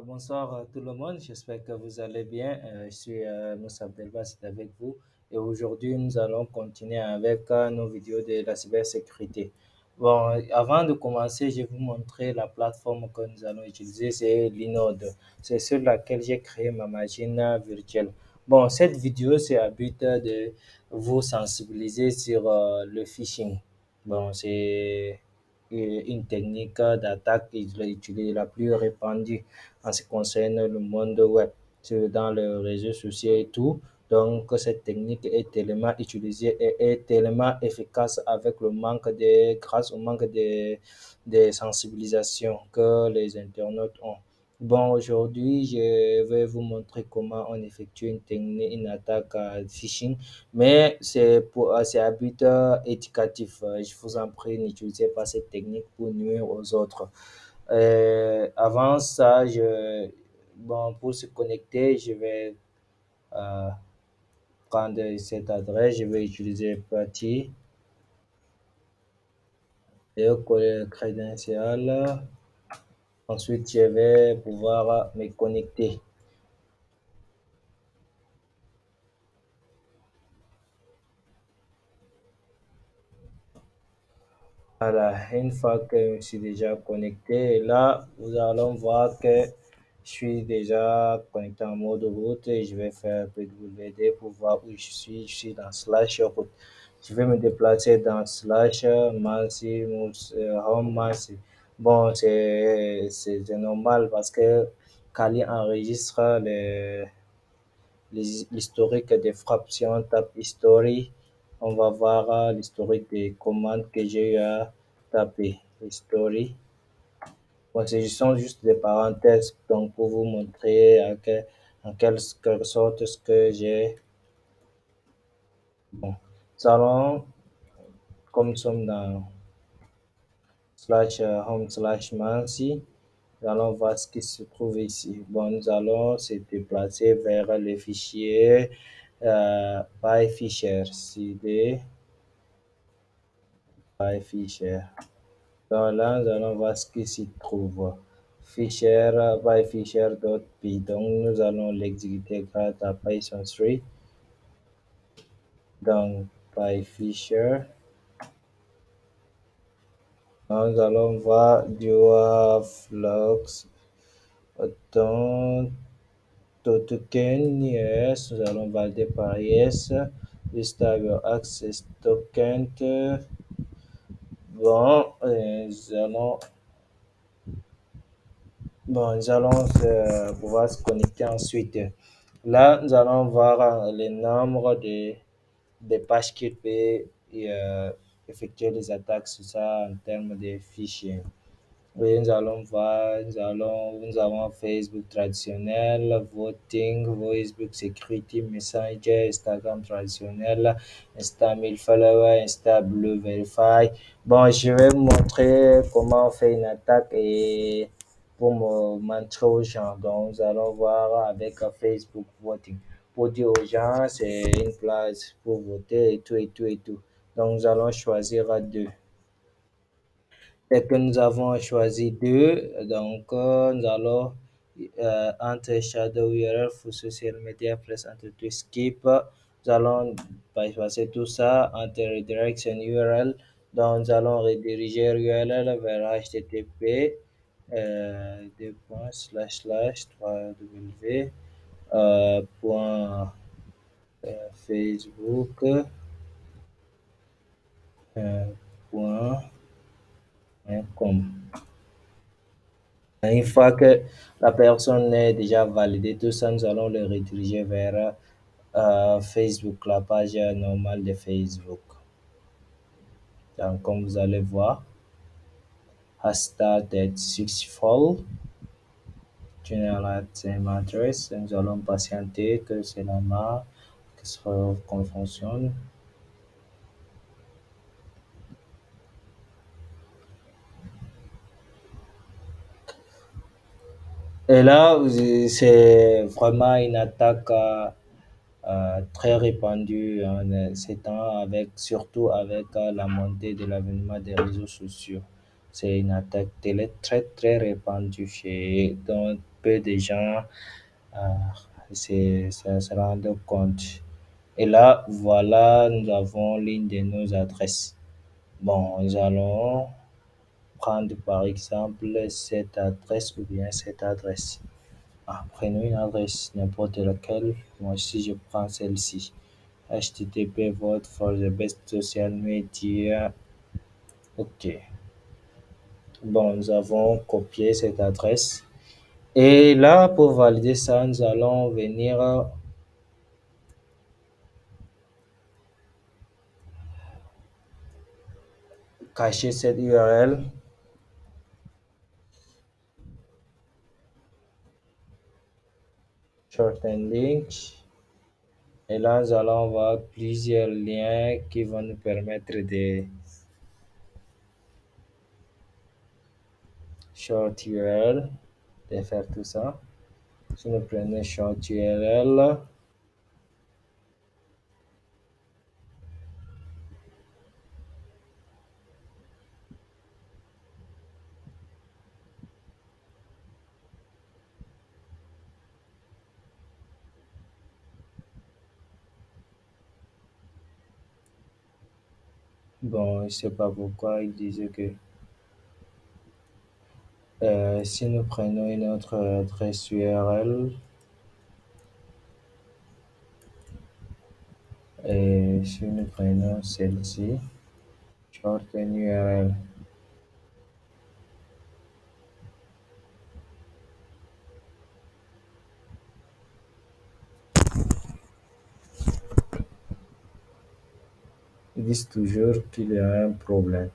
Bonsoir à tout le monde, j'espère que vous allez bien. Je suis Moussa Abdelba, c'est avec vous. Et aujourd'hui, nous allons continuer avec nos vidéos de la cybersécurité. Bon, avant de commencer, je vais vous montrer la plateforme que nous allons utiliser, c'est Linode. C'est sur laquelle j'ai créé ma machine virtuelle. Bon, cette vidéo, c'est à but de vous sensibiliser sur le phishing. Bon, c'est une technique d'attaque utilisée la plus répandue en ce qui concerne le monde web, dans les réseaux sociaux et tout. Donc, cette technique est tellement utilisée et est tellement efficace grâce au manque de sensibilisation que les internautes ont. Bon, aujourd'hui, je vais vous montrer comment on effectue une attaque à phishing, mais c'est à but éducatif. Je vous en prie, n'utilisez pas cette technique pour nuire aux autres. Avant ça, bon, pour se connecter, je vais euh, prendre cette adresse, je vais utiliser partie et coller le crédential. Ensuite, je vais pouvoir me connecter. Voilà, une fois que je suis déjà connecté, là, vous allez voir que je suis déjà connecté en mode route et je vais faire PWD pour voir où je suis. Je suis dans slash route. Je vais me déplacer dans slash Mansi, home Mansi. Bon, c'est normal parce que Kali enregistre l'historique des frappes. Si on tape history, on va voir l'historique des commandes que j'ai eu à taper. History. Bon, ce sont juste des parenthèses donc pour vous montrer en quelque sorte ce que j'ai. Bon, nous allons, comme nous sommes dans slash home slash Mansi, nous allons voir ce qui se trouve ici. Bon, nous allons se déplacer vers le fichier by Fisher, CD by Fisher. Donc là, nous allons voir ce qui s'y trouve. Fisher by Fisher.py. Donc nous allons l'exécuter grâce à Python 3. Donc by Fisher. Donc, nous allons voir Dua Flux. Autant token, yes. Nous allons valider par yes. Stable access token. Bon, nous allons pouvoir se connecter ensuite. Là, nous allons voir le nombre de pages qui peut effectuer les attaques sur ça en termes de fichiers. Oui, nous allons voir, nous avons Facebook traditionnel, Voting, Facebook Security, Messenger, Instagram traditionnel, Insta 1000 followers, Insta Blue Verify. Bon, je vais vous montrer comment on fait une attaque et pour me montrer aux gens. Donc, nous allons voir avec Facebook Voting. Pour dire aux gens, c'est une place pour voter et tout, et tout, et tout. Donc, nous allons choisir deux. Dès que nous avons choisi deux, donc nous allons entre Shadow URL for Social Media plus entre tout skip. Nous allons bypasser tout ça entre Redirection URL. Donc nous allons rediriger URL vers HTTP deux points, slash slash 3W point Facebook point com. Une fois que la personne est déjà validée, tout ça, nous allons le rediriger vers Facebook, la page normale de Facebook. Donc, comme vous allez voir, has started successful. Generate same address. Nous allons patienter que cela marche, que ça fonctionne. Et là, c'est vraiment une attaque très répandue en ces temps, surtout avec la montée de l'avènement des réseaux sociaux. C'est une attaque très très répandue chez dont peu de gens se rendent compte. Et là, voilà, nous avons l'une de nos adresses. Bon, nous allons prendre par exemple cette adresse ou bien cette adresse. Ah, prenons une adresse, n'importe laquelle. Moi aussi, je prends celle-ci. HTTP vote for the best social media. OK. Bon, nous avons copié cette adresse. Et là, pour valider ça, nous allons venir cacher cette URL, shorten link. Et là, nous allons voir plusieurs liens qui vont nous permettre de short URL, de faire tout ça. Si nous prenons short URL, bon, je ne sais pas pourquoi il disait que si nous prenons une autre adresse URL, et si nous prenons celle-ci, shorten URL, ils disent toujours qu'il y a un problème.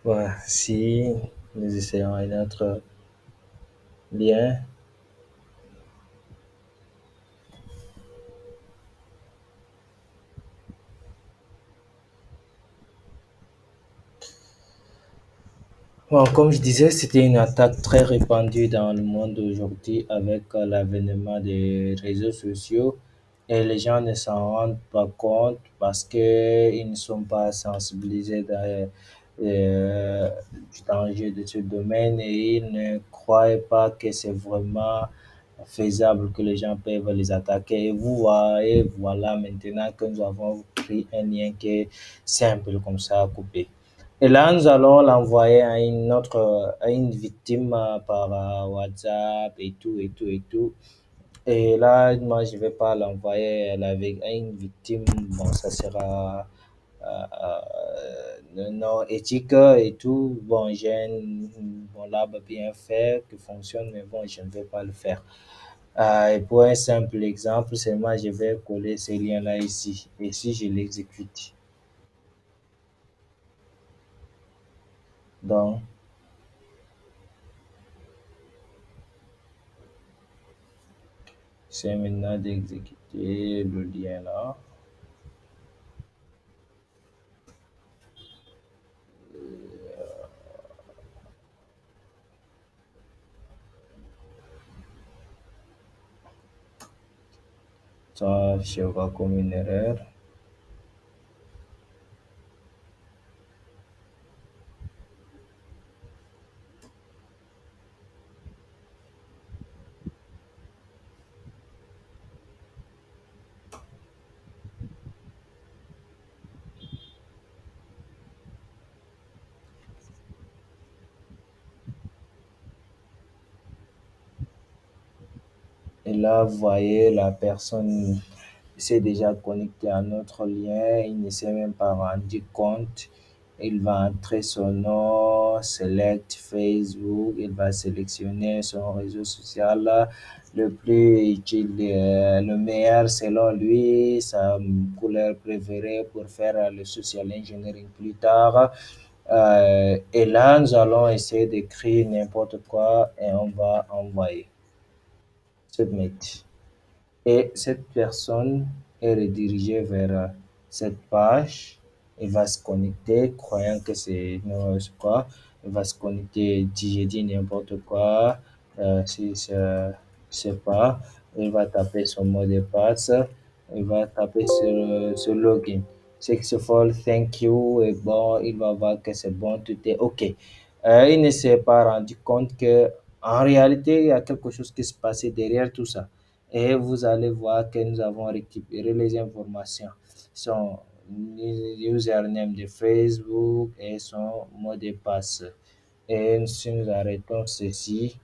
Voilà, si nous essayons un autre lien, bon, comme je disais, c'était une attaque très répandue dans le monde aujourd'hui avec l'avènement des réseaux sociaux et les gens ne s'en rendent pas compte parce qu'ils ne sont pas sensibilisés du danger de ce domaine et ils ne croient pas que c'est vraiment faisable que les gens peuvent les attaquer. Et vous voyez, voilà maintenant que nous avons pris un lien qui est simple comme ça à couper. Et là, nous allons l'envoyer à une victime par WhatsApp et tout, et tout, et tout. Et là, moi, je vais pas l'envoyer à une victime. Bon, ça sera non éthique et tout. Bon, j'ai bon lab bien fait qui fonctionne, mais bon, je ne vais pas le faire. Et pour un simple exemple, c'est moi, je vais coller ce lien-là ici. Et si je l'exécute, donc, c'est maintenant d'exécuter le lien là. Ça, je vois comme une erreur. Et là, vous voyez, la personne s'est déjà connectée à notre lien. Il ne s'est même pas rendu compte. Il va entrer son nom, select Facebook. Il va sélectionner son réseau social le plus utile, le meilleur selon lui, sa couleur préférée pour faire le social engineering plus tard. Et là, nous allons essayer d'écrire n'importe quoi et on va envoyer. Submit. Et cette personne est redirigée vers cette page. Il va se connecter, croyant que c'est non, c'est quoi. Il va se connecter, j'ai dit n'importe quoi. Si c'est pas, il va taper son mot de passe. Il va taper sur login. successful, thank you, et bon, il va voir que c'est bon, tout est OK. Il ne s'est pas rendu compte que en réalité, il y a quelque chose qui se passait derrière tout ça. Et vous allez voir que nous avons récupéré les informations. Son username de Facebook et son mot de passe. Et si nous arrêtons ceci,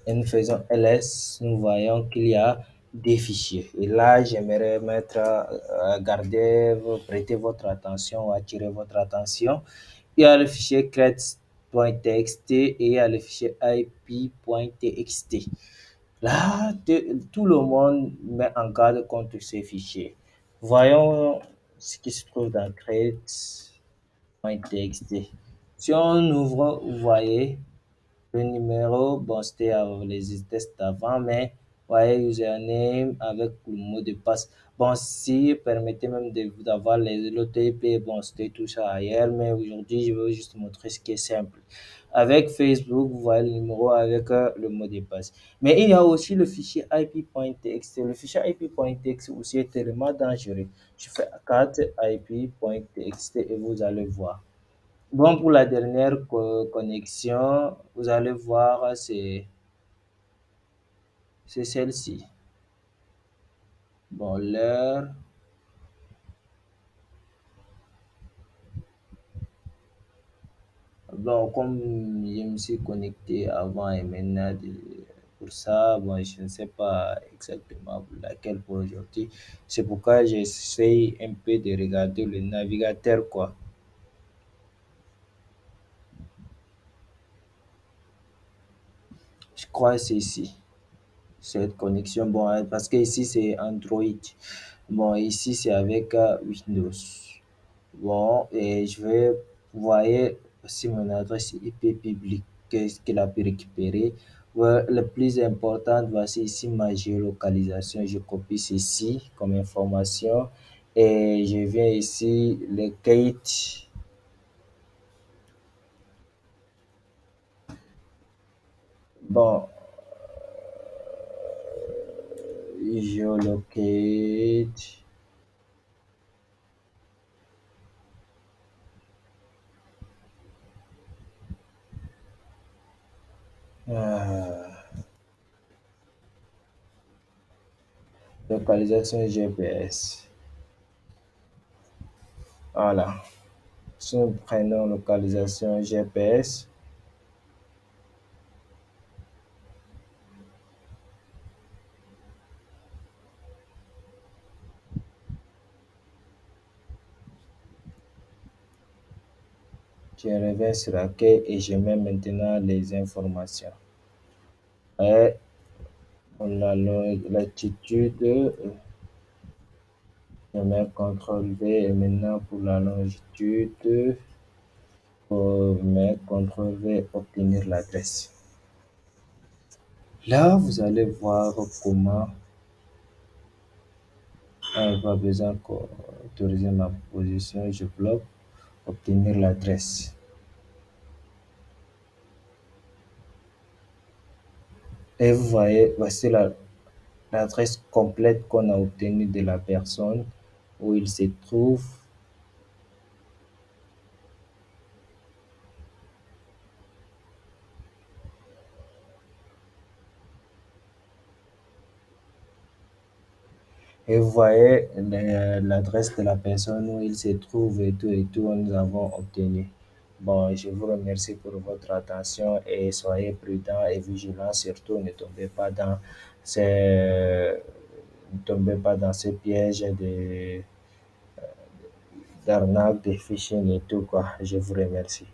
et nous faisons ls, nous voyons qu'il y a des fichiers. Et là, j'aimerais mettre, garder, prêter votre attention ou attirer votre attention. Il y a le fichier creds.txt et il y a le fichier ip.txt. Là, tout le monde met en garde contre ces fichiers. Voyons ce qui se trouve dans creds.txt. Si on ouvre, vous voyez, le numéro, bon, c'était les tests d'avant, mais voyez, username avec le mot de passe. Bon, si permettez même d'avoir l'OTP, bon, c'était tout ça ailleurs, mais aujourd'hui, je veux juste montrer ce qui est simple. Avec Facebook, vous voyez le numéro avec le mot de passe. Mais il y a aussi le fichier IP.txt. Le fichier IP.txt aussi est tellement dangereux. Je fais 4 IP.txt et vous allez voir. Bon, pour la dernière connexion, vous allez voir, c'est celle-ci. Bon, l'heure, bon, comme je me suis connecté avant et maintenant pour ça, bon, je ne sais pas exactement pour laquelle pour aujourd'hui. C'est pourquoi j'essaie un peu de regarder le navigateur, quoi. Je crois que c'est ici, cette connexion. Bon, parce que ici, c'est Android. Bon, ici, c'est avec Windows. Bon, et je vais, vous voyez aussi mon adresse IP publique qu'il a pu récupérer. Ouais, le plus important, voici ici ma géolocalisation. Je copie ceci comme information et je viens ici, le gate. Bon, geolocate. Ah, localisation GPS. Voilà. Si nous prenons localisation GPS, je reviens sur laquelle et je mets maintenant les informations. Et on a latitude, je mets CTRL V et maintenant pour la longitude, pour mettre CTRL V, obtenir l'adresse. Là, vous allez voir comment on va besoin d'autoriser ma position. Je bloque, obtenir l'adresse. Et vous voyez, voici l'adresse complète qu'on a obtenue de la personne où il se trouve. Et vous voyez l'adresse de la personne où il se trouve et tout, nous avons obtenu. Bon, je vous remercie pour votre attention et soyez prudents et vigilants. Surtout, ces, ne tombez pas dans ces pièges d'arnaque, de phishing et tout, quoi. Je vous remercie.